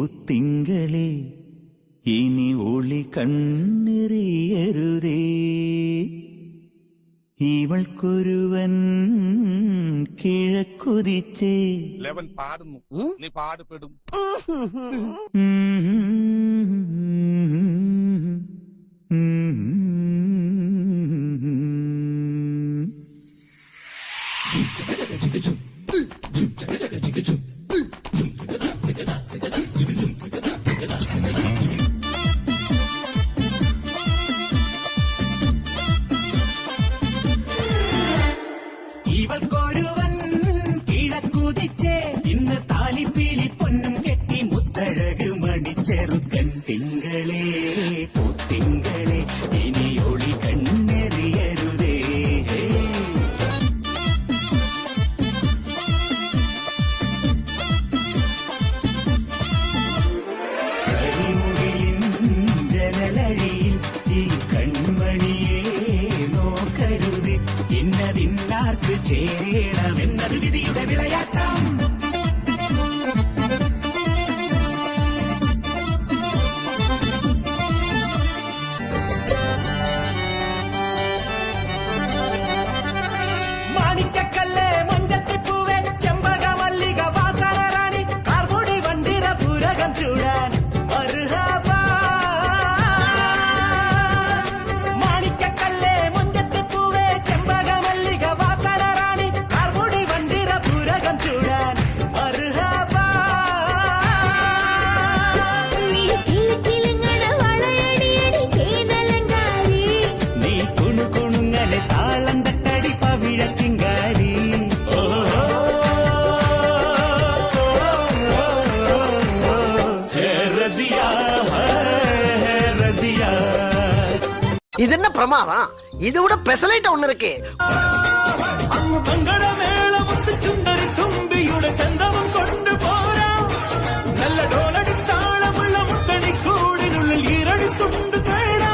പൂത്തിങ്കളെ ഇനി ഒളി കണ്ണെറിയരുതേ ഇവൾക്കൊരുവൻ കിഴക്കുതിച്ചേ ലെവൻ പാടുന്നു നീ പാടുപെടും ഇവൾക്കൊരുവൻ കിഴക്കുതിച്ചേ ഇന്ന് താലിപ്പീലി പൊന്നും കെട്ടി മുത്തഴക് മണിച്ചെറുക്കൻ തിങ്കളേ പൂത്തിങ്കളെ ഇനി ഒളി കണ്ണെറിയരുതേ കരിമുകിലിൻ ജനലഴിയിൽ ഈ കൺമണിയെ നോക്കരുത് ഇന്നതിന്നാർക്ക് ചേരണമെന്നത് വിധിയുടെ വിളയാട്ടം മാണിക്കക്കല്ലേ മഞ്ചത്തിപ്പൂവേ ചെമ്പക മല്ലിക വാസന റാണി കാർമുടി വണ്ടിര പൂരകം ചൂടാൻ മർഹബാ മാണിക്കക്കല്ലേ മഞ്ചത്തിപ്പൂവേ ചെമ്പക മല്ലിക വാസന റാണി കാർമുടി വണ്ടിര പൂരകം ചൂടാൻ മർഹബാ നീ കുണുകുണുങ്ങനെ താളം തട്ടടി പവിഴ ചിങ്കാരി ഇതെന്നെ പ്രമാദം ഇതിവിടെ പെസലായിട്ട് ഒന്നിറക്കേ ചുണ്ടരി തുമ്പിയുടെ ചന്തവും കൊണ്ടുപോരാ നല്ല ഡോലടി താളമുള്ള മുത്തണിക്കൂടിനുള്ളിൽ ഈരടിത്തുണ്ട് തേടാ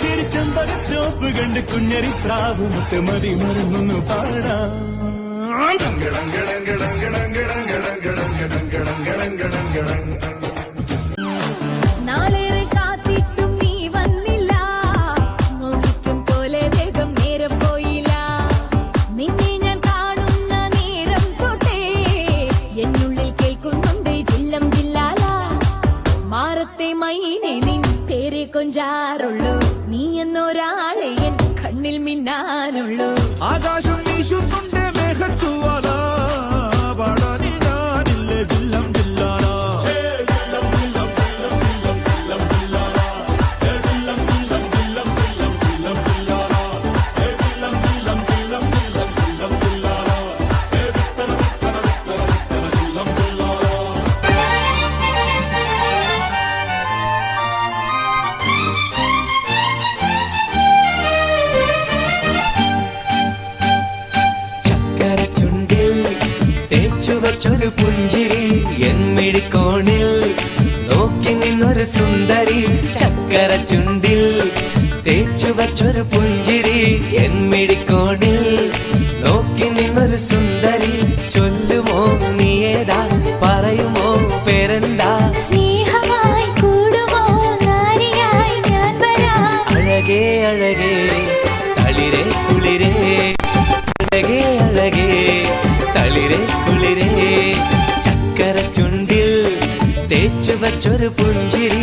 ചിരിച്ചമ്പര ചോപ്പ് കണ്ട് കുഞ്ഞരി പ്രാവ് മുത്തമതി മരുന്നു പാടാ നാളേറെ കാത്തിട്ടും നീ വന്നില്ല മോഹിക്കും പോലെ വേഗം നേരം പോയില്ല നിന്നെ ഞാൻ കാണുന്ന നേരം തൊട്ടേ എന്നുള്ളിൽ കേൾക്കുന്നുണ്ട് ജില്ലം ജില്ലാല മാറത്തെ മൈനെ നിൻ പേരെ കൊഞ്ചാറുള്ളൂ നീ എന്നൊരാളെ എൻ കണ്ണിൽ മിന്നാനുള്ളൂ ആകാശം വീശുന്നുണ്ട് മേഘത്തുവാല പാടാനി ഞാനില്ല ജില്ലം ജില്ലാല ചക്കര ചുണ്ടിൽ തേച്ചുവച്ചൊരു പുഞ്ചിരി എന്മിഴിക്കോണിൽ നോക്കി നിന്നൊരു സുന്ദരി ചക്കര ചുണ്ടിൽ തേച്ചുവച്ചൊരു പുഞ്ചിരി എന്മിഴിക്കോണിൽ നോക്കി നിന്നൊരു സുന്ദരി ചൊല്ലുമോ നീ ഏതാ പറയുമോ പേരെന്താ സ്നേഹമായി കൂടുമോ നാരിയായി ഞാൻ വരാം അഴകേ അഴകേ തളിരേ കുളിരേ അഴകേ അഴകേ തളിരേ കുളിരേ ചക്കര ചുണ്ടിൽ തേച്ചു വച്ചൊരു പുഞ്ചിരി